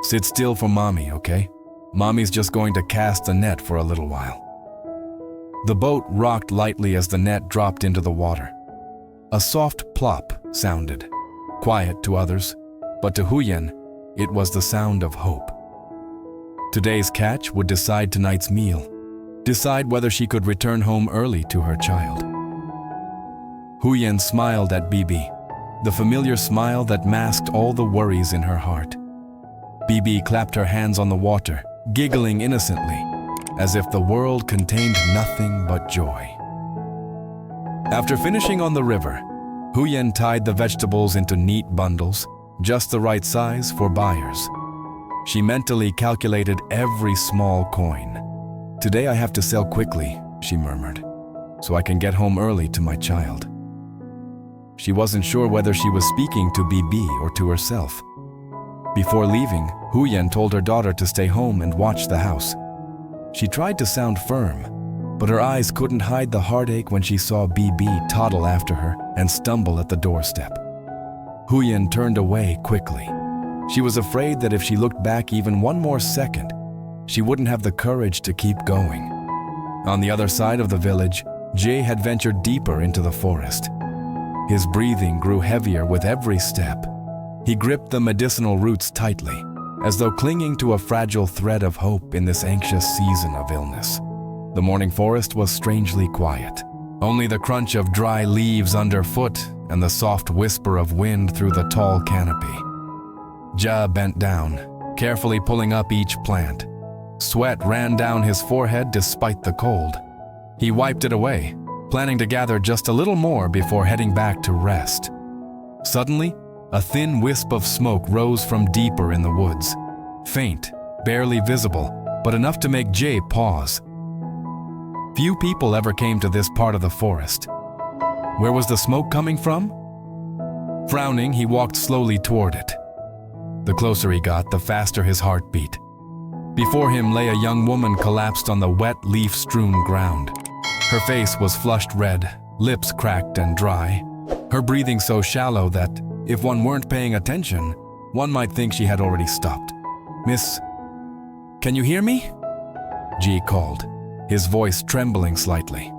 Sit still for mommy, okay? Mommy's just going to cast the net for a little while. The boat rocked lightly as the net dropped into the water. A soft plop sounded, quiet to others, but to Huyen, it was the sound of hope. Today's catch would decide tonight's meal, decide whether she could return home early to her child. Huyen smiled at Bibi, the familiar smile that masked all the worries in her heart. Bibi clapped her hands on the water, giggling innocently, as if the world contained nothing but joy. After finishing on the river, Huyen tied the vegetables into neat bundles, just the right size for buyers. She mentally calculated every small coin. Today I have to sell quickly, she murmured, so I can get home early to my child. She wasn't sure whether she was speaking to Bibi or to herself. Before leaving, Huyen told her daughter to stay home and watch the house. She tried to sound firm, but her eyes couldn't hide the heartache when she saw Bibi toddle after her and stumble at the doorstep. Huyen turned away quickly. She was afraid that if she looked back even one more second, she wouldn't have the courage to keep going. On the other side of the village, Jay had ventured deeper into the forest. His breathing grew heavier with every step. He gripped the medicinal roots tightly, as though clinging to a fragile thread of hope in this anxious season of illness. The morning forest was strangely quiet. Only the crunch of dry leaves underfoot and the soft whisper of wind through the tall canopy. Ja bent down, carefully pulling up each plant. Sweat ran down his forehead despite the cold. He wiped it away, planning to gather just a little more before heading back to rest. Suddenly, a thin wisp of smoke rose from deeper in the woods. Faint, barely visible, but enough to make Jay pause. Few people ever came to this part of the forest. Where was the smoke coming from? Frowning, he walked slowly toward it. The closer he got, the faster his heart beat. Before him lay a young woman collapsed on the wet, leaf-strewn ground. Her face was flushed red, lips cracked and dry, her breathing so shallow that, if one weren't paying attention, one might think she had already stopped. "Miss, can you hear me?" G called, his voice trembling slightly.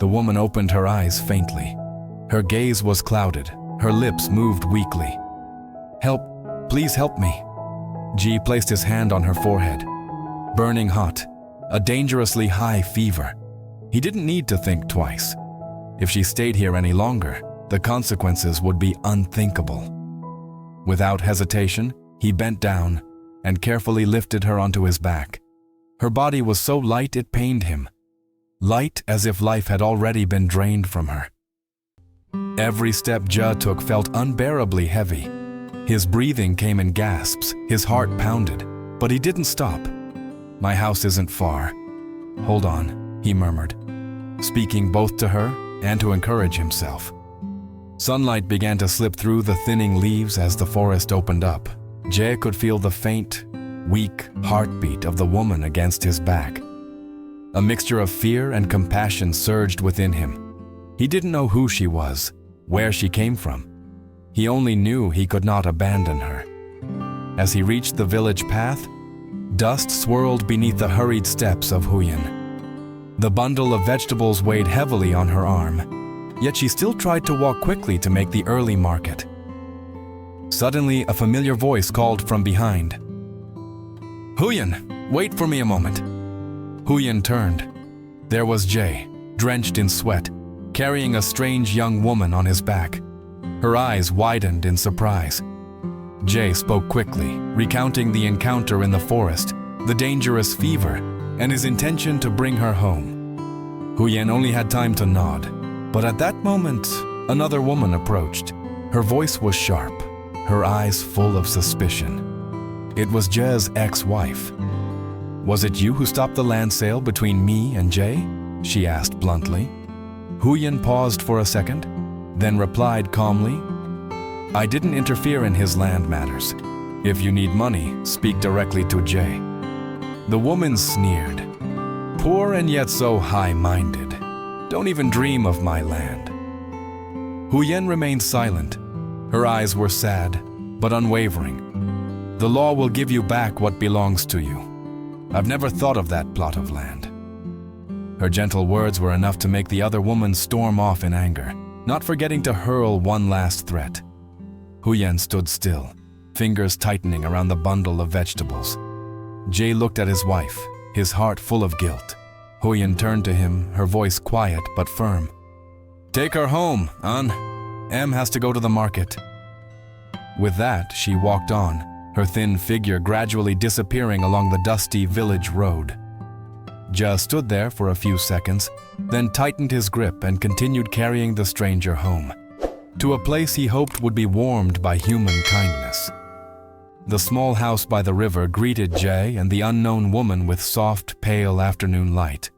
The woman opened her eyes faintly. Her gaze was clouded, her lips moved weakly. "Help, please help me." G placed his hand on her forehead. Burning hot, a dangerously high fever. He didn't need to think twice. If she stayed here any longer, the consequences would be unthinkable. Without hesitation, he bent down and carefully lifted her onto his back. Her body was so light it pained him. Light as if life had already been drained from her. Every step Ja took felt unbearably heavy. His breathing came in gasps, his heart pounded, but he didn't stop. "My house isn't far. Hold on," he murmured, speaking both to her and to encourage himself. Sunlight began to slip through the thinning leaves as the forest opened up. Jay could feel the faint, weak heartbeat of the woman against his back. A mixture of fear and compassion surged within him. He didn't know who she was, where she came from. He only knew he could not abandon her. As he reached the village path, dust swirled beneath the hurried steps of Huyen. The bundle of vegetables weighed heavily on her arm, yet she still tried to walk quickly to make the early market. Suddenly, a familiar voice called from behind. "Huyen, wait for me a moment." Huyen turned. There was Jay, drenched in sweat, carrying a strange young woman on his back. Her eyes widened in surprise. Jay spoke quickly, recounting the encounter in the forest, the dangerous fever, and his intention to bring her home. Huyen only had time to nod, but at that moment, another woman approached. Her voice was sharp, her eyes full of suspicion. It was Jay's ex-wife. "Was it you who stopped the land sale between me and Jay?" she asked bluntly. Huyen paused for a second, then replied calmly, "I didn't interfere in his land matters. If you need money, speak directly to Jay." The woman sneered. "Poor and yet so high-minded. Don't even dream of my land." Huyen remained silent. Her eyes were sad, but unwavering. The law will give you back what belongs to you. I've never thought of that plot of land." Her gentle words were enough to make the other woman storm off in anger, not forgetting to hurl one last threat. Huyen stood still, fingers tightening around the bundle of vegetables. Jay looked at his wife, his heart full of guilt. Huyen turned to him, her voice quiet but firm. "Take her home, An. Em has to go to the market." With that, she walked on, her thin figure gradually disappearing along the dusty village road. Jia stood there for a few seconds, then tightened his grip and continued carrying the stranger home, to a place he hoped would be warmed by human kindness. The small house by the river greeted Jay and the unknown woman with soft, pale afternoon light,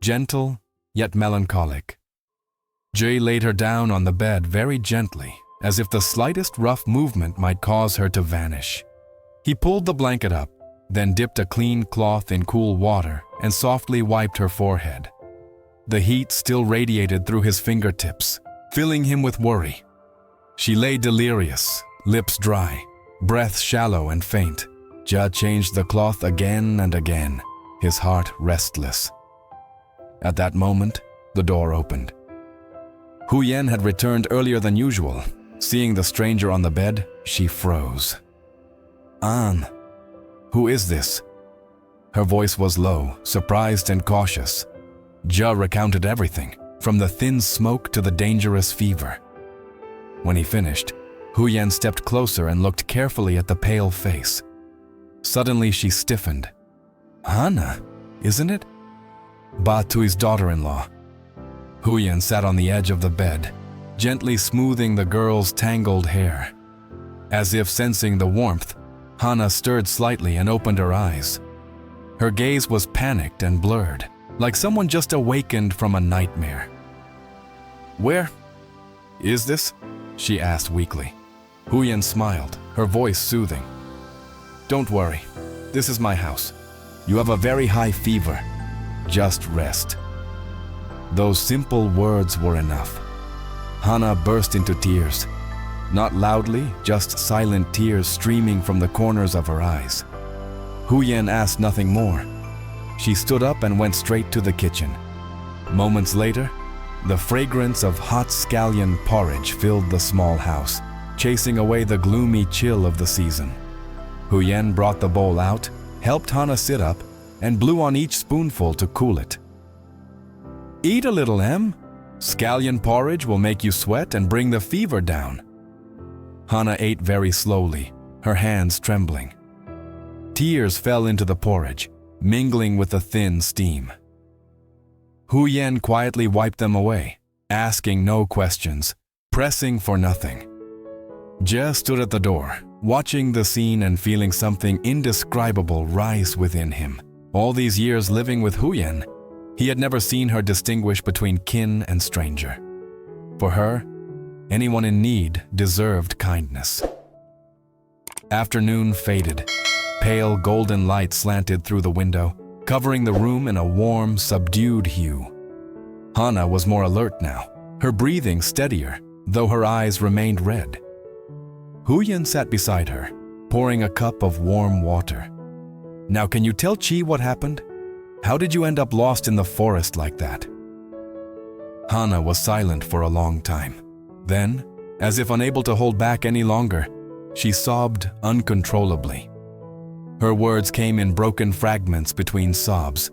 gentle yet melancholic. Jay laid her down on the bed very gently, as if the slightest rough movement might cause her to vanish. He pulled the blanket up, then dipped a clean cloth in cool water and softly wiped her forehead. The heat still radiated through his fingertips, filling him with worry. She lay delirious, lips dry, breath shallow and faint. Jia changed the cloth again and again, his heart restless. At that moment, the door opened. Huyen had returned earlier than usual. Seeing the stranger on the bed, she froze. "An, who is this?" Her voice was low, surprised and cautious. Jia recounted everything, from the thin smoke to the dangerous fever. When he finished, Huyen stepped closer and looked carefully at the pale face. Suddenly she stiffened. "Hana, isn't it?" "Ba Tui's daughter-in-law." Huyen sat on the edge of the bed, gently smoothing the girl's tangled hair. As if sensing the warmth, Hana stirred slightly and opened her eyes. Her gaze was panicked and blurred, like someone just awakened from a nightmare. "Where is this?" she asked weakly. Huyen smiled, her voice soothing. "Don't worry, this is my house. You have a very high fever. Just rest." Those simple words were enough. Hana burst into tears. Not loudly, just silent tears streaming from the corners of her eyes. Huyen asked nothing more. She stood up and went straight to the kitchen. Moments later, the fragrance of hot scallion porridge filled the small house, chasing away the gloomy chill of the season. Huyen brought the bowl out, helped Hana sit up, and blew on each spoonful to cool it. "Eat a little, Em. Scallion porridge will make you sweat and bring the fever down." Hana ate very slowly, her hands trembling. Tears fell into the porridge, mingling with the thin steam. Huyen quietly wiped them away, asking no questions, pressing for nothing. Jia stood at the door, watching the scene and feeling something indescribable rise within him. All these years living with Huyen, he had never seen her distinguish between kin and stranger. For her, anyone in need deserved kindness. Afternoon faded. Pale golden light slanted through the window, covering the room in a warm, subdued hue. Hana was more alert now, her breathing steadier, though her eyes remained red. Huyen sat beside her, pouring a cup of warm water. "Now can you tell Chi what happened? How did you end up lost in the forest like that?" Hana was silent for a long time. Then, as if unable to hold back any longer, she sobbed uncontrollably. Her words came in broken fragments between sobs.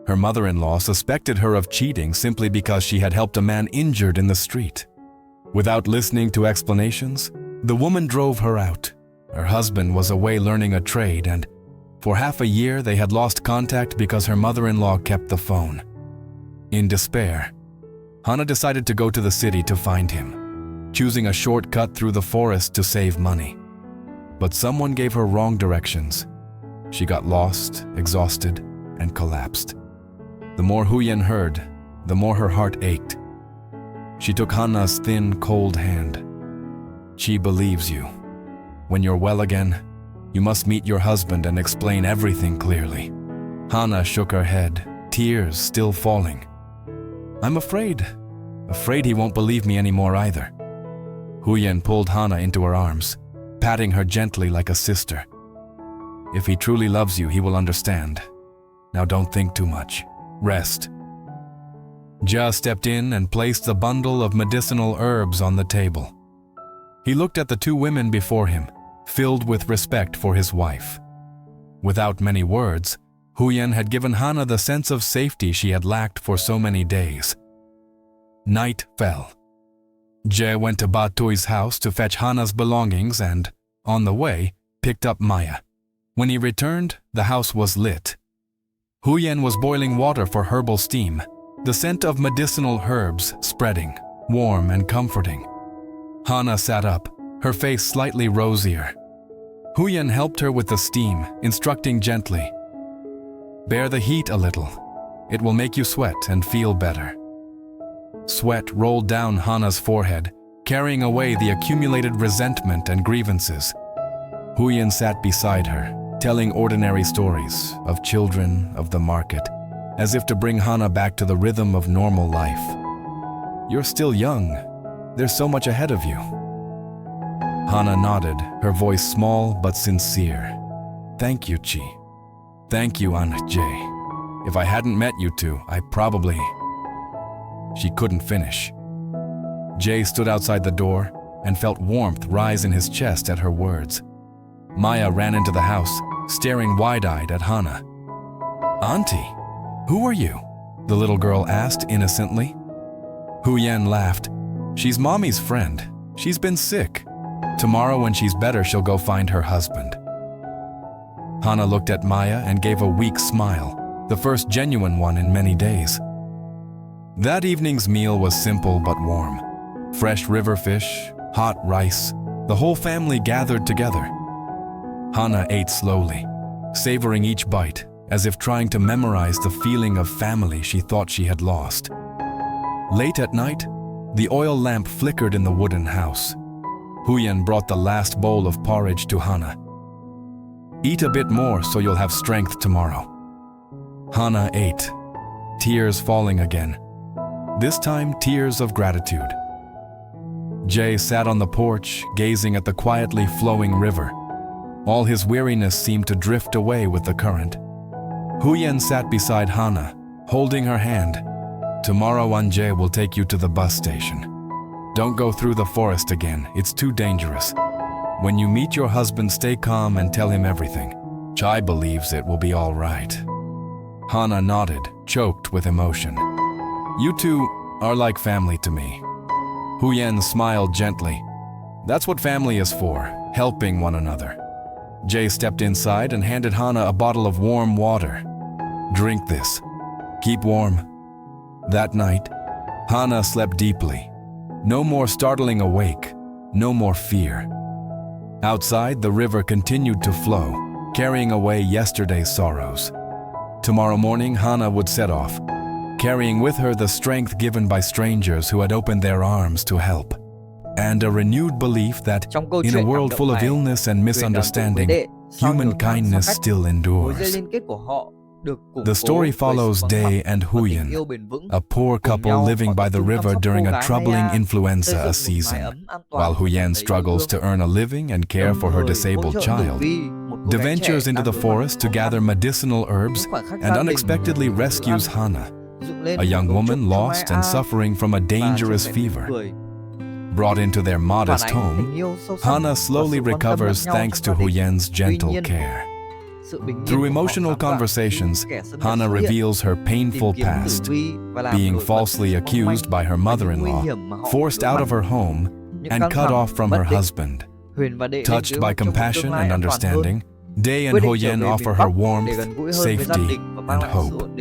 Her mother-in-law suspected her of cheating simply because she had helped a man injured in the street. Without listening to explanations, the woman drove her out. Her husband was away learning a trade, and for half a year they had lost contact because her mother-in-law kept the phone. In despair, Hana decided to go to the city to find him, choosing a shortcut through the forest to save money. But someone gave her wrong directions. She got lost, exhausted, and collapsed. The more Huyen heard, the more her heart ached. She took Hana's thin, cold hand. "She believes you. When you're well again, you must meet your husband and explain everything clearly." Hana shook her head, tears still falling. "I'm afraid he won't believe me anymore either." Huyen pulled Hana into her arms, patting her gently like a sister. If he truly loves you, he will understand. Now don't think too much. Rest. Jia stepped in and placed the bundle of medicinal herbs on the table. He looked at the two women before him, filled with respect for his wife. Without many words, Huyen had given Hana the sense of safety she had lacked for so many days. Night fell. Jie went to Ba Tui's house to fetch Hana's belongings and, on the way, picked up Maya. When he returned, the house was lit. Huyen was boiling water for herbal steam, the scent of medicinal herbs spreading, warm and comforting. Hana sat up, her face slightly rosier. Huyen helped her with the steam, instructing gently, "Bear the heat a little. It will make you sweat and feel better." Sweat rolled down Hana's forehead, carrying away the accumulated resentment and grievances. Huyen sat beside her, telling ordinary stories of children, of the market, as if to bring Hana back to the rhythm of normal life. "You're still young. There's so much ahead of you." Hana nodded, her voice small but sincere. "Thank you, Chi. Thank you, Aunt Jie. If I hadn't met you two, I probably..." She couldn't finish. Jie stood outside the door and felt warmth rise in his chest at her words. Maya ran into the house, staring wide-eyed at Hana. "Auntie, who are you?" the little girl asked innocently. Huyen laughed. "She's Mommy's friend. She's been sick. Tomorrow when she's better, she'll go find her husband." Hana looked at Maya and gave a weak smile, the first genuine one in many days. That evening's meal was simple but warm. Fresh river fish, hot rice, the whole family gathered together. Hana ate slowly, savoring each bite, as if trying to memorize the feeling of family she thought she had lost. Late at night, the oil lamp flickered in the wooden house. Huyen brought the last bowl of porridge to Hana. "Eat a bit more so you'll have strength tomorrow." Hana ate, tears falling again. This time, tears of gratitude. Jie sat on the porch, gazing at the quietly flowing river. All his weariness seemed to drift away with the current. Huyen sat beside Hana, holding her hand. "Tomorrow Anje will take you to the bus station. Don't go through the forest again, it's too dangerous. When you meet your husband, stay calm and tell him everything. Chai believes it will be all right." Hana nodded, choked with emotion. "You two are like family to me." Huyen smiled gently. "That's what family is for, helping one another." Jie stepped inside and handed Hana a bottle of warm water. "Drink this. Keep warm." That night, Hana slept deeply. No more startling awake, no more fear. Outside, the river continued to flow, carrying away yesterday's sorrows. Tomorrow morning, Hana would set off, carrying with her the strength given by strangers who had opened their arms to help, and a renewed belief that, in a world full of illness and misunderstanding, human kindness still endures. The story follows Dae and Huyen, a poor couple living by the river during a troubling influenza season. While Huyen struggles to earn a living and care for her disabled child, Dae ventures into the forest to gather medicinal herbs and unexpectedly rescues Hana, a young woman lost and suffering from a dangerous fever. Brought into their modest home, Hana slowly recovers thanks to Huyen's gentle care. Through emotional conversations, Hana reveals her painful past, being falsely accused by her mother-in-law, forced out of her home, and cut off from her husband. Touched by compassion and understanding, Dae and Huyen offer her warmth, safety, and hope.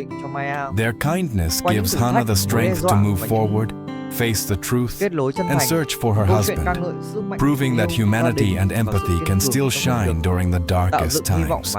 Their kindness gives Hana the strength to move forward, face the truth, and search for her husband, proving that humanity and empathy can still shine during the darkest times.